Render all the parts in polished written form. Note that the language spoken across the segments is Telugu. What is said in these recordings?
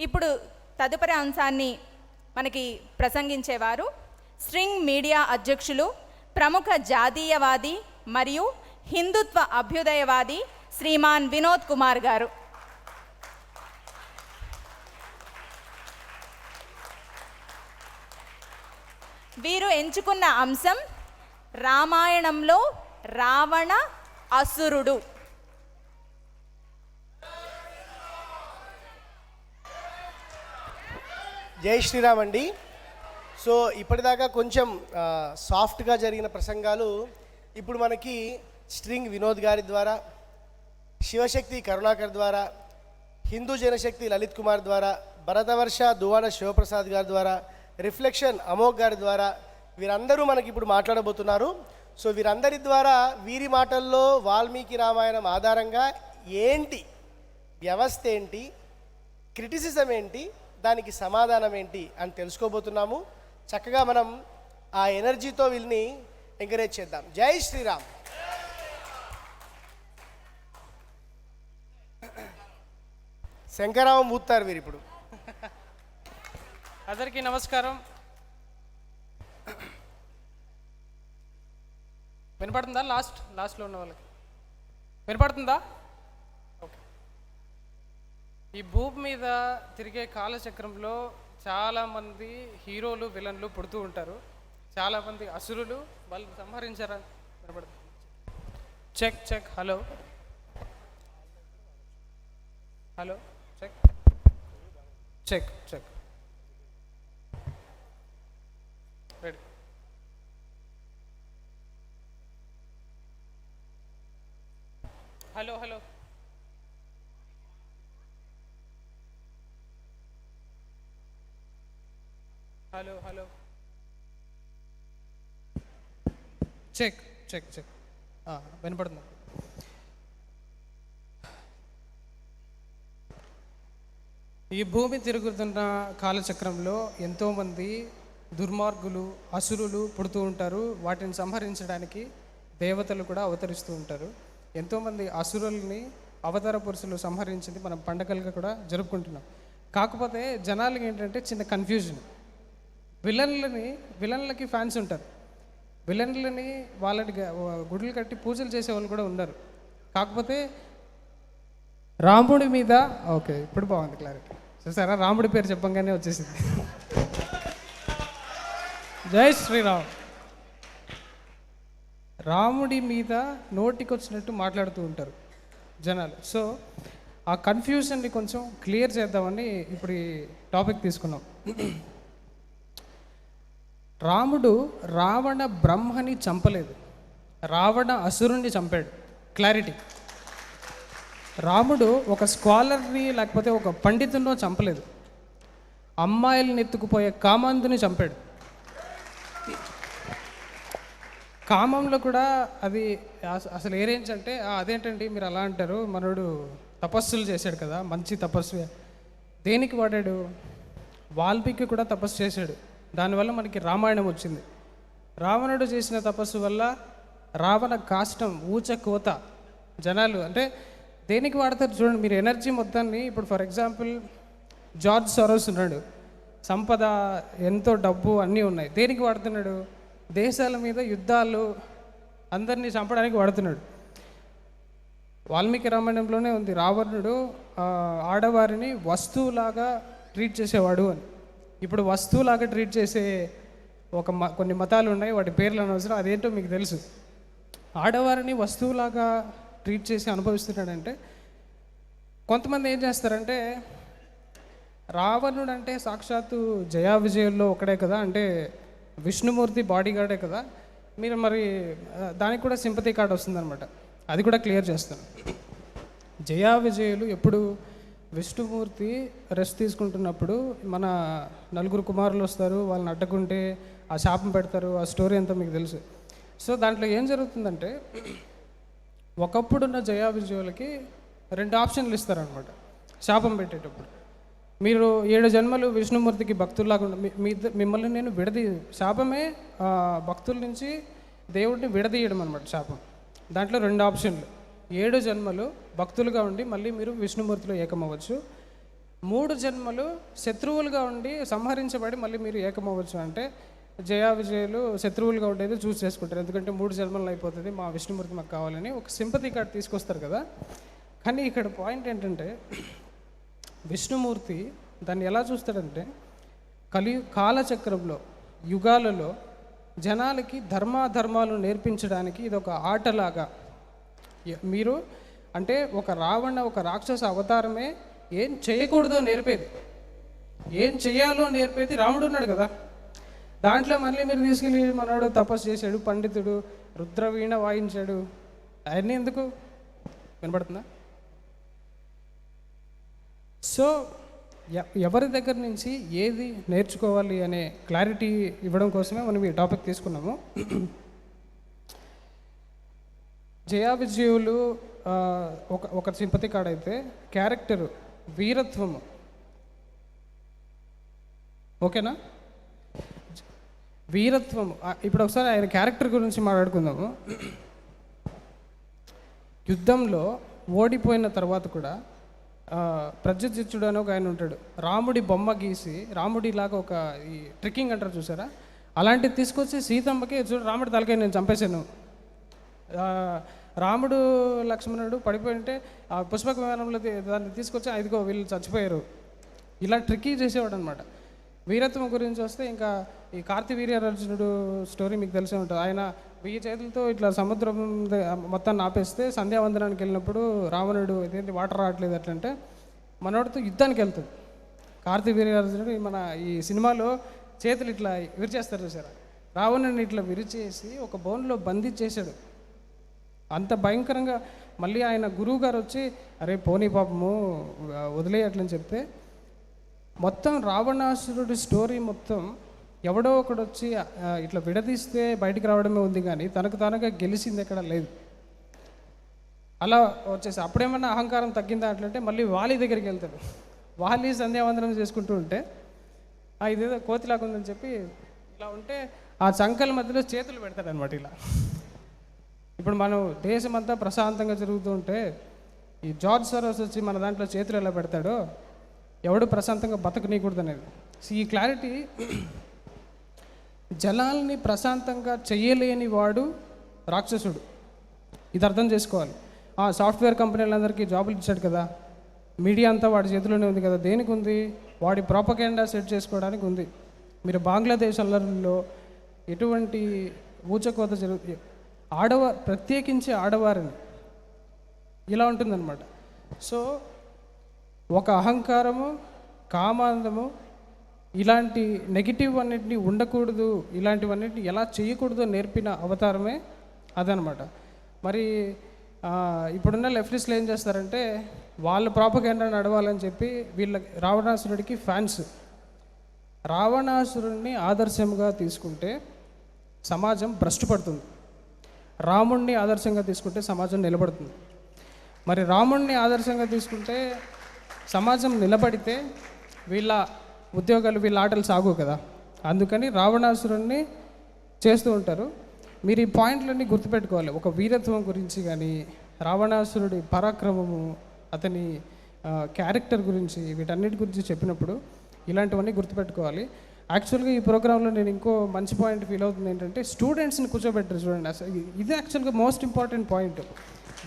ఇప్పుడు తదుపరి అంశాన్ని మనకి ప్రసంగించేవారు స్ట్రింగ్ మీడియా అధ్యక్షులు, ప్రముఖ జాతీయవాది మరియు హిందుత్వ అభ్యుదయవాది శ్రీమాన్ వినోద్ కుమార్ గారు. వీరు ఎంచుకున్న అంశం రామాయణంలో రావణ అసురుడు. జై శ్రీరామ్ అండి. సో ఇప్పటిదాకా కొంచెం సాఫ్ట్గా జరిగిన ప్రసంగాలు ఇప్పుడు మనకి స్ట్రింగ్ వినోద్ గారి ద్వారా, శివశక్తి కరుణాకర్ ద్వారా, హిందూ జనశక్తి లలిత్ కుమార్ ద్వారా, భరతవర్ష దువాడ శివప్రసాద్ గారి ద్వారా, రిఫ్లెక్షన్ అమోఘ్ గారి ద్వారా వీరందరూ మనకి ఇప్పుడు మాట్లాడబోతున్నారు. సో వీరందరి ద్వారా వీరి మాటల్లో వాల్మీకి రామాయణం ఆధారంగా ఏంటి వ్యవస్థ, ఏంటి క్రిటిసిజం, ఏంటి దానికి సమాధానం ఏంటి అని తెలుసుకోబోతున్నాము. చక్కగా మనం ఆ ఎనర్జీతో వీళ్ళని ఎంకరేజ్ చేద్దాం. జై శ్రీరామ్. శంకరావం మూతారు వీరు ఇప్పుడు. అందరికీ నమస్కారం. వినపడుతుందా? లాస్ట్లో ఉన్న వాళ్ళకి వినపడుతుందా? ఓకే. ఈ భూమి మీద తిరిగే కాలచక్రంలో చాలామంది హీరోలు, విలన్లు పుడుతూ ఉంటారు. చాలామంది అసురులు వాళ్ళు సంహరించారా? వినపడుతుంది. Check check. Hello hello. Check check check. Ready. Hello hello. Hello hello. Check check check. వినపడుతుంది. ఈ భూమి తిరుగుతున్న కాలచక్రంలో ఎంతోమంది దుర్మార్గులు, అసురులు పుడుతూ ఉంటారు. వాటిని సంహరించడానికి దేవతలు కూడా అవతరిస్తూ ఉంటారు. ఎంతోమంది అసురుల్ని అవతార పురుషులు సంహరించింది మనం పండగలుగా కూడా జరుపుకుంటున్నాం. కాకపోతే జనాలకి ఏంటంటే చిన్న కన్ఫ్యూజన్. విలన్లకి ఫ్యాన్స్ ఉంటారు. విలన్లని వాళ్ళని గుడులు కట్టి పూజలు చేసే వాళ్ళు కూడా ఉన్నారు. కాకపోతే రాముడి మీద ఓకే, ఇప్పుడు బాగుంది క్లారిటీ. చూసారా, రాముడి పేరు చెప్పంగానే వచ్చేసింది. జై శ్రీరామ్. రాముడి మీద నోటికొచ్చినట్టు మాట్లాడుతూ ఉంటారు జనాలు. సో ఆ కన్ఫ్యూజన్ని కొంచెం క్లియర్ చేద్దామని ఇప్పుడు ఈ టాపిక్ తీసుకున్నాం. రాముడు రావణ బ్రహ్మని చంపలేదు, రావణ అసురుణ్ణి చంపాడు. క్లారిటీ. రాముడు ఒక స్కాలర్ని లేకపోతే ఒక పండితున్నో చంపలేదు, అమ్మాయిల్ని ఎత్తుకుపోయే కామాంధుని చంపాడు. కామంలో కూడా అది అసలు ఏ రేంజ్ అంటే, అదేంటండి మీరు అలా అంటారు, మనోడు తపస్సులు చేశాడు కదా, మంచి తపస్సు. దేనికి వాడాడు? వాల్మీకి కూడా తపస్సు చేశాడు. దానివల్ల మనకి రామాయణం వచ్చింది. రావణుడు చేసిన తపస్సు వల్ల రావణ కాష్టం, ఊచ కోత జనాలు అంటే దేనికి వాడతారు చూడండి మీరు ఎనర్జీ మొత్తాన్ని. ఇప్పుడు ఫర్ ఎగ్జాంపుల్ జార్జ్ సోరోస్ ఉన్నాడు, సంపద, ఎంతో డబ్బు అన్నీ ఉన్నాయి. దేనికి వాడుతున్నాడు? దేశాల మీద యుద్ధాలు, అందరినీ చంపడానికి వాడుతున్నాడు. వాల్మీకి రామాయణంలోనే ఉంది, రావణుడు ఆడవారిని వస్తువులాగా ట్రీట్ చేసేవాడు అని. ఇప్పుడు వస్తువులాగా ట్రీట్ చేసే కొన్ని మతాలు ఉన్నాయి, వాటి పేర్లు అనవసరం, అదేంటో మీకు తెలుసు. ఆడవారిని వస్తువులాగా ట్రీట్ చేసి అనుభవిస్తున్నాడంటే కొంతమంది ఏం చేస్తారంటే, రావణుడు అంటే సాక్షాత్తు జయా విజయంలో ఒకడే కదా, అంటే విష్ణుమూర్తి బాడీ గార్డే కదా, మీరు మరి దానికి కూడా సింపతి కార్డ్ వస్తుందన్నమాట. అది కూడా క్లియర్ చేస్తాను. జయా విజయులు ఎప్పుడు విష్ణుమూర్తి రెస్ట్ తీసుకుంటున్నప్పుడు మన నలుగురు కుమారులు వస్తారు, వాళ్ళని అడ్డకుంటే ఆ శాపం పెడతారు. ఆ స్టోరీ అంతా మీకు తెలుసు. సో దాంట్లో ఏం జరుగుతుందంటే, ఒకప్పుడున్న జయా విజయులకి 2 ఆప్షన్లు ఇస్తారనమాట శాపం పెట్టేటప్పుడు. మీరు 7 జన్మలు విష్ణుమూర్తికి భక్తుల్లాగా మిమ్మల్ని నేను శాపమే భక్తుల నుంచి దేవుడిని విడదీయడం అనమాట శాపం. దాంట్లో 2 ఆప్షన్లు. 7 జన్మలు భక్తులుగా ఉండి మళ్ళీ మీరు విష్ణుమూర్తిలో ఏకమవ్వచ్చు, 3 జన్మలు శత్రువులుగా ఉండి సంహరించబడి మళ్ళీ మీరు ఏకమవ్వచ్చు అంటే జయా విజయులు శత్రువులుగా ఉండేది చూస్ చేసుకుంటారు, ఎందుకంటే 3 జన్మలు అయిపోతుంది, మా విష్ణుమూర్తి మాకు కావాలని ఒక సింపతి కార్డ్ తీసుకొస్తారు కదా. కానీ ఇక్కడ పాయింట్ ఏంటంటే విష్ణుమూర్తి దాన్ని ఎలా చూస్తాడంటే కాలచక్రంలో యుగాలలో జనాలకి ధర్మాలు నేర్పించడానికి ఇది ఒక ఆటలాగా. మీరు అంటే ఒక రాక్షస అవతారమే ఏం చేయకూడదో నేర్పేది, ఏం చేయాలో నేర్పేది రాముడు ఉన్నాడు కదా. దాంట్లో మళ్ళీ మీరు తీసుకెళ్ళి మనోడు తపస్సు చేశాడు, పండితుడు రుద్రవీణ వాయించాడు, అవన్నీ ఎందుకు? వినపడుతుందా? సో ఎవరి దగ్గర నుంచి ఏది నేర్చుకోవాలి అనే క్లారిటీ ఇవ్వడం కోసమే మనం ఈ టాపిక్ తీసుకున్నాము. జయా విజయులు ఒక సింపతి కాడైతే క్యారెక్టరు వీరత్వము, ఓకేనా? వీరత్వము. ఇప్పుడు ఒకసారి ఆయన క్యారెక్టర్ గురించి మాట్లాడుకుందాము. యుద్ధంలో ఓడిపోయిన తర్వాత కూడా ప్రజ్వజిత్తుడు అని ఒక ఆయన ఉంటాడు, రాముడి బొమ్మ గీసి రాముడిలాగా ఒక ఈ ట్రెక్కింగ్ అంటారు చూసారా, అలాంటిది తీసుకొచ్చి సీతమ్మకి చూడు రాముడి తలకాయ నేను చంపేశాను, రాముడు లక్ష్మణుడు పడిపోయి ఉంటే ఆ పుష్పక విమానంలో దాన్ని తీసుకొచ్చి ఇదిగో వీళ్ళు చచ్చిపోయారు, ఇలా ట్రిక్కీ చేసేవాడు అనమాట. వీరత్వం గురించి వస్తే ఇంకా ఈ కార్తవీర్యార్జునుడు స్టోరీ మీకు తెలిసే ఉంటుంది. ఆయన 1000 చేతులతో ఇట్లా సముద్రం మొత్తాన్ని ఆపేస్తే సంధ్యావందనానికి వెళ్ళినప్పుడు రావణుడు ఇదేంటి వాటర్ రావట్లేదు అట్లంటే మనోడితో యుద్ధానికి వెళ్తాడు. కార్తవీర్యార్జునుడు మన ఈ సినిమాలో చేతులు ఇట్లా విరిచేస్తారు చూసారా, రావణుడిని ఇట్లా విరిచేసి ఒక బోన్లో బంధించేశాడు. అంత భయంకరంగా మళ్ళీ ఆయన గురువు గారు వచ్చి అరే పోనీ పాపము వదిలేయట్లని చెప్తే మొత్తం రావణాసురుడి స్టోరీ మొత్తం ఎవడో ఒకడు వచ్చి ఇట్లా విడదీస్తే బయటికి రావడమే ఉంది, కానీ తనకు తానుగా గెలిచింది ఎక్కడ లేదు. అలా వచ్చేసి అప్పుడేమన్నా అహంకారం తగ్గిందా అట్లంటే మళ్ళీ వాలి దగ్గరికి వెళ్తాడు. వాలి సంధ్యావందనం చేసుకుంటూ ఉంటే ఇదేదో కోతిలాగా ఉందని చెప్పి ఇలా ఉంటే ఆ చంకల మధ్యలో చేతులు పెడతాడు అనమాట. ఇలా ఇప్పుడు మనం దేశమంతా ప్రశాంతంగా జరుగుతూ ఉంటే ఈ జార్జ్ సరోస్ వచ్చి మన దాంట్లో చేతులు ఎలా పెడతాడో ఎవడు ప్రశాంతంగా బతకనీయకూడదు అనేది. ఈ క్లారిటీ, జనాల్ని ప్రశాంతంగా చేయలేని వాడు రాక్షసుడు, ఇది అర్థం చేసుకోవాలి. సాఫ్ట్వేర్ కంపెనీలందరికీ జాబులు ఇచ్చాడు కదా, మీడియా అంతా వాడి చేతిలోనే ఉంది కదా, దేనికి ఉంది? వాడి ప్రాపగెండా సెట్ చేసుకోవడానికి ఉంది. మీరు బంగ్లాదేశ్ అల్లర్లో ఎటువంటి ఊచకోత జరుగుతుంది, ప్రత్యేకించి ఆడవారిని ఇలా ఉంటుందన్నమాట. సో ఒక అహంకారము, కామాంధము, ఇలాంటి నెగిటివ్ అన్నిటిని ఉండకూడదు, ఇలాంటివన్నిటిని ఎలా చేయకూడదో నేర్పిన అవతారమే అదనమాట. మరి ఇప్పుడున్న లెఫ్టిస్టులు ఏం చేస్తారంటే వాళ్ళ ప్రాపగెండా నడవాలని చెప్పి వీళ్ళ రావణాసురుడికి ఫ్యాన్స్. రావణాసురుడిని ఆదర్శంగా తీసుకుంటే సమాజం భ్రష్టు పడుతుంది, రాముణ్ణి ఆదర్శంగా తీసుకుంటే సమాజం నిలబడుతుంది. మరి రాముణ్ణి ఆదర్శంగా తీసుకుంటే సమాజం నిలబడితే వీళ్ళ ఉద్యోగాలు, వీళ్ళ ఆటలు సాగు కదా. అందుకని రావణాసురుణ్ణి చేస్తూ ఉంటారు. మీరు ఈ పాయింట్లన్నీ గుర్తుపెట్టుకోవాలి. ఒక వీరత్వం గురించి కానీ, రావణాసురుడి పరాక్రమము, అతని క్యారెక్టర్ గురించి, వీటన్నిటి గురించి చెప్పినప్పుడు ఇలాంటివన్నీ గుర్తుపెట్టుకోవాలి. యాక్చువల్గా ఈ ప్రోగ్రాంలో నేను ఇంకో మంచి పాయింట్ ఫీల్ అవుతుంది ఏంటంటే స్టూడెంట్స్ని కూర్చోబెట్టరు చూడండి. అసలు ఇది యాక్చువల్గా మోస్ట్ ఇంపార్టెంట్ పాయింట్.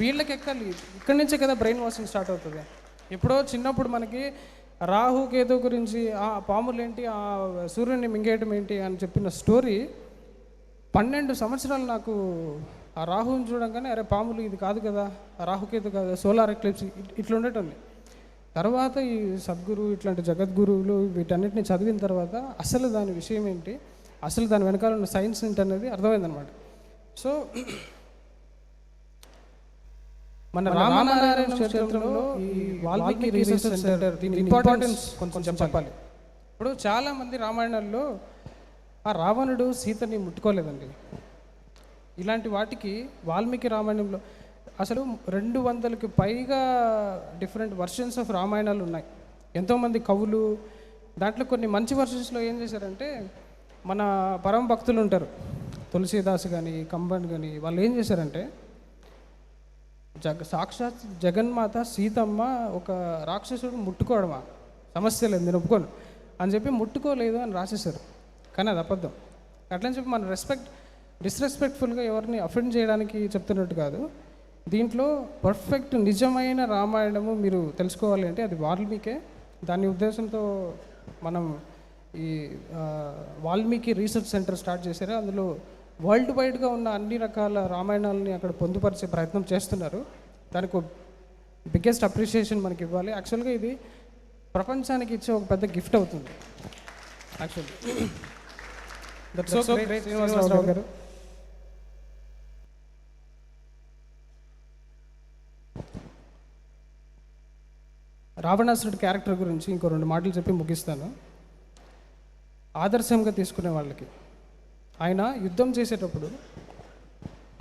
వీళ్ళకి ఎక్కాలి, ఇక్కడి నుంచే కదా బ్రెయిన్ వాషింగ్ స్టార్ట్ అవుతుంది. ఎప్పుడో చిన్నప్పుడు మనకి రాహుకేతు గురించి, పాములు ఏంటి, సూర్యుని మింగేయటం ఏంటి అని చెప్పిన స్టోరీ 12 సంవత్సరాలు నాకు ఆ రాహుని చూడంగానే అరే పాములు ఇది కాదు కదా, రాహుకేతు కాదు, సోలార్ ఎక్లిప్స్ ఇట్లా ఉండేటండి. తర్వాత ఈ సద్గురు ఇట్లాంటి జగద్గురువులు వీటన్నిటిని చదివిన తర్వాత అసలు దాని విషయం ఏంటి, అసలు దాని వెనకాల ఉన్న సైన్స్ ఏంటి అనేది అర్థమైందనమాట. సో మన రామనారాయణ క్షేత్రంలో ఈ వాల్మీకి రీసెర్చ్ సెంటర్ దీని ఇంపార్టెన్స్ కొంచెం చెప్పాలి. ఇప్పుడు చాలామంది రామాయణాల్లో ఆ రావణుడు సీతని ముట్టుకోలేదండి. ఇలాంటి వాటికి వాల్మీకి రామాయణంలో అసలు 200కి పైగా డిఫరెంట్ వర్షన్స్ ఆఫ్ రామాయణాలు ఉన్నాయి. ఎంతోమంది కవులు దాంట్లో కొన్ని మంచి వర్షన్స్లో ఏం చేశారంటే మన పరమ భక్తులు ఉంటారు, తులసీదాస్ కానీ కంబన్ కానీ, వాళ్ళు ఏం చేశారంటే సాక్షాత్ జగన్మాత సీతమ్మ ఒక రాక్షసుడు ముట్టుకోవడమా, సమస్య లేదు, నేను ఒప్పుకోను అని చెప్పి ముట్టుకోలేదు అని రాసేశారు. కానీ అది అబద్ధం. అట్లని చెప్పి మన డిస్రెస్పెక్ట్ఫుల్గా ఎవరిని అఫెండ్ చేయడానికి చెప్తున్నట్టు కాదు. దీంట్లో పర్ఫెక్ట్ నిజమైన రామాయణము మీరు తెలుసుకోవాలి అంటే అది వాల్మీకే. దాని ఉద్దేశంతో మనం ఈ వాల్మీకి రీసెర్చ్ సెంటర్ స్టార్ట్ చేశారు. అందులో వరల్డ్ వైడ్గా ఉన్న అన్ని రకాల రామాయణాలని అక్కడ పొందుపరిచే ప్రయత్నం చేస్తున్నారు. దానికి బిగ్గెస్ట్ అప్రిషియేషన్ మనకి ఇవ్వాలి. యాక్చువల్గా ఇది ప్రపంచానికి ఇచ్చే ఒక పెద్ద గిఫ్ట్ అవుతుంది. Actually that's so great Srinivasarao గారు. రావణాసురుడి క్యారెక్టర్ గురించి ఇంకో 2 మాటలు చెప్పి ముగిస్తాను. ఆదర్శంగా తీసుకునే వాళ్ళకి ఆయన యుద్ధం చేసేటప్పుడు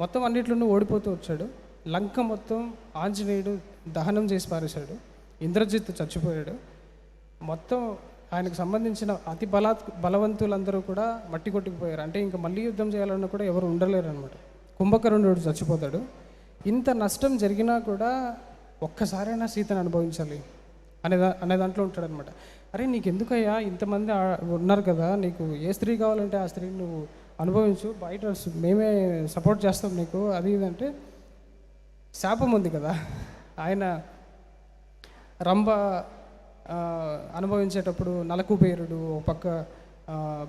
మొత్తం అన్నిట్లోనూ ఓడిపోతూ వచ్చాడు. లంక మొత్తం ఆంజనేయుడు దహనం చేసి పారేశాడు. ఇంద్రజిత్ చచ్చిపోయాడు. మొత్తం ఆయనకు సంబంధించిన అతి బలవంతులందరూ కూడా మట్టి కొట్టుకుపోయారు. అంటే ఇంకా మళ్ళీ యుద్ధం చేయాలన్నా కూడా ఎవరు ఉండలేరు అనమాట. కుంభకర్ణుడు చచ్చిపోతాడు. ఇంత నష్టం జరిగినా కూడా ఒక్కసారైనా సీతను అనుభవించాలి అనే దాంట్లో ఉంటాడనమాట. అరే నీకు ఎందుకయ్యా, ఇంతమంది ఉన్నారు కదా, నీకు ఏ స్త్రీ కావాలంటే ఆ స్త్రీని నువ్వు అనుభవించు, బయట మేమే సపోర్ట్ చేస్తాం నీకు, అది ఇదంటే శాపం ఉంది కదా. ఆయన రంభ అనుభవించేటప్పుడు నలకుబేరుడు, ఒక పక్క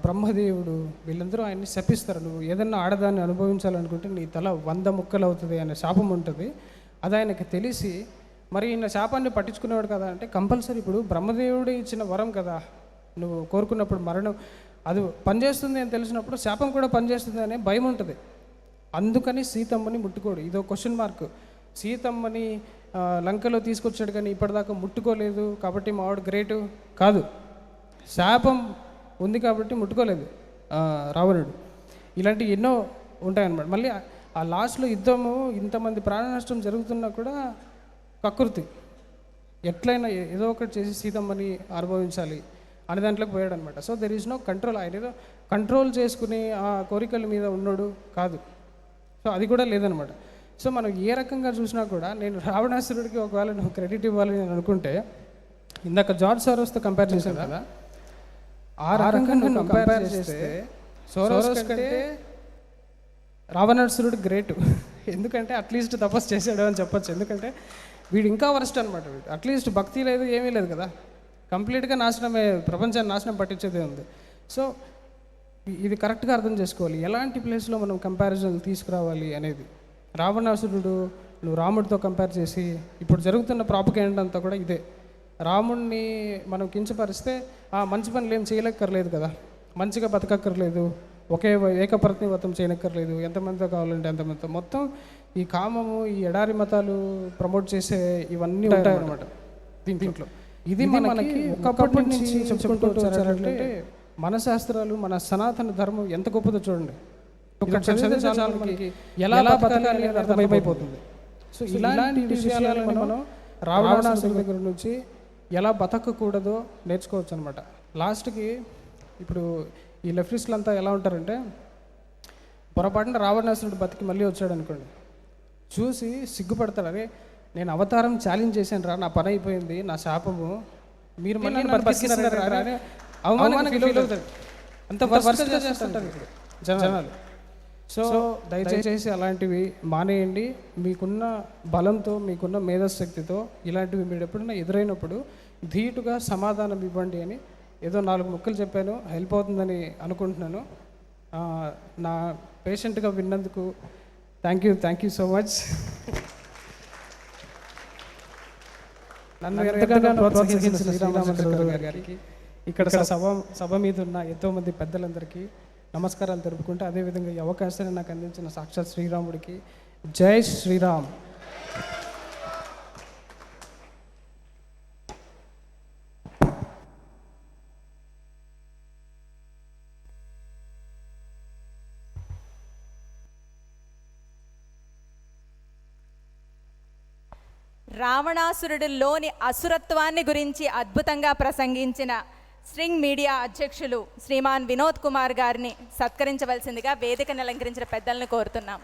బ్రహ్మదేవుడు, వీళ్ళందరూ ఆయన్ని శపిస్తారు. నువ్వు ఏదన్నా ఆడదాన్ని అనుభవించాలనుకుంటే నీ తల 100 ముక్కలు అవుతుంది అనే శాపం ఉంటుంది. అది ఆయనకి తెలిసి మరి ఈయన శాపాన్ని పట్టించుకునేవాడు కదా అంటే కంపల్సరీ ఇప్పుడు బ్రహ్మదేవుడు ఇచ్చిన వరం కదా, నువ్వు కోరుకున్నప్పుడు మరణం అది పనిచేస్తుంది అని తెలిసినప్పుడు శాపం కూడా పనిచేస్తుంది అనే భయం ఉంటుంది. అందుకని సీతమ్మని ముట్టుకోడు. ఇదో క్వశ్చన్ మార్క్. సీతమ్మని లంకలో తీసుకొచ్చాడు కానీ ఇప్పటిదాకా ముట్టుకోలేదు కాబట్టి మావాడు గ్రేటు కాదు. శాపం ఉంది కాబట్టి ముట్టుకోలేదు రావణుడు. ఇలాంటి ఎన్నో ఉంటాయన్నమాట. మళ్ళీ ఆ లాస్ట్లో యుద్ధము ఇంతమంది ప్రాణ నష్టం జరుగుతున్నా కూడా కకృతి, ఎట్లయినా ఏదో ఒకటి చేసి సీతమ్మని అనుభవించాలి అనే దాంట్లోకి పోయాడు అనమాట. So there is no control. ఆయన ఏదో కంట్రోల్ చేసుకుని ఆ కోరికల మీద ఉన్నాడు కాదు. సో అది కూడా లేదనమాట. సో మనం ఏ రకంగా చూసినా కూడా నేను రావణాసురుడికి ఒకవేళ నువ్వు క్రెడిట్ ఇవ్వాలి నేను అనుకుంటే, ఇందాక జార్జ్ సోరోస్తో కంపేర్ చేశాను కదా, ఆ రకంగా నువ్వు కంపేర్ చేస్తే సోరోస్ కంటే రావణాసురుడు గ్రేట్. ఎందుకంటే అట్లీస్ట్ తపస్సు చేశాడు అని చెప్పొచ్చు. ఎందుకంటే వీడు ఇంకా వరస్ట్ అనమాట. వీడు అట్లీస్ట్ భక్తి లేదు, ఏమీ లేదు కదా, కంప్లీట్గా నాశనమే, ప్రపంచాన్ని నాశనం పట్టించేదే ఉంది. సో ఇది కరెక్ట్గా అర్థం చేసుకోవాలి, ఎలాంటి ప్లేస్లో మనం కంపారిజన్ తీసుకురావాలి అనేది. రావణాసురుడు నువ్వు రాముడితో కంపేర్ చేసి ఇప్పుడు జరుగుతున్న ప్రాపగేండా అంతా కూడా ఇదే. రాముడిని మనం కించపరిస్తే మంచి పనులు ఏం చేయలేక్కర్లేదు కదా, మంచిగా బతకక్కర్లేదు, ఏకపత్ని వ్రతం చేయనక్కర్లేదు, ఎంతమందితో కావాలంటే ఎంతమందితో, మొత్తం ఈ కామము, ఈ ఎడారి మతాలు ప్రమోట్ చేసే ఇవన్నీ ఉంటాయన్నమాట దీంట్లో. ఇది మనకి ఒకప్పటి నుంచి చెప్పుకుంటూ వచ్చారంటే మన శాస్త్రాలు, మన సనాతన ధర్మం ఎంత గొప్పదో చూడండి. మనకి ఎలా బతకాలి అనేది అర్థమైపోతుంది. సో ఇలాంటి విషయాలను మనం రావణాసురుడి దగ్గర నుంచి ఎలా బతకకూడదో నేర్చుకోవచ్చు అనమాట. లాస్ట్కి ఇప్పుడు ఈ లెఫ్టిస్టులంతా ఎలా ఉంటారంటే, పొరపాటున రావణాసురుడు బతికి మళ్ళీ వచ్చాడు అనుకోండి, చూసి సిగ్గుపడతాడు. అరే నేను అవతారం ఛాలెంజ్ చేశాను రా, నా పని అయిపోయింది, నా శాపము, మీరు మళ్ళీ బతికిస్తున్నారు అవమానానికి ఫీల్ అవుతాడు. అంత వర్స్ట్గా చేస్తుంటారు ఇప్పుడు జనాలు. సో దయచేసి అలాంటివి మానేయండి. మీకున్న బలంతో, మీకున్న మేధశక్తితో ఇలాంటివి మీరు ఎప్పుడైనా ఎదురైనప్పుడు ధీటుగా సమాధానం ఇవ్వండి అని ఏదో 4 ముక్కలు చెప్పాను, హెల్ప్ అవుతుందని అనుకుంటున్నాను. నా పేషెంట్గా విన్నందుకు థ్యాంక్ యూ సో మచ్. నన్ను ఎంతగానో ప్రోత్సహించిన శ్రీరామచంద్ర గారికి, ఇక్కడ సభ మీద ఉన్న ఎంతోమంది పెద్దలందరికీ నమస్కారాలు తెలుపుకుంటూ, అదేవిధంగా ఈ అవకాశాన్ని నాకు అందించిన సాక్షాత్ శ్రీరాముడికి జై శ్రీరామ్. రావణాసురుడిలోని అసురత్వాన్ని గురించి అద్భుతంగా ప్రసంగించిన స్ట్రింగ్ మీడియా అధ్యక్షులు శ్రీమాన్ వినోద్ కుమార్ గారిని సత్కరించవలసిందిగా వేదికను అలంకరించిన పెద్దలను కోరుతున్నాం.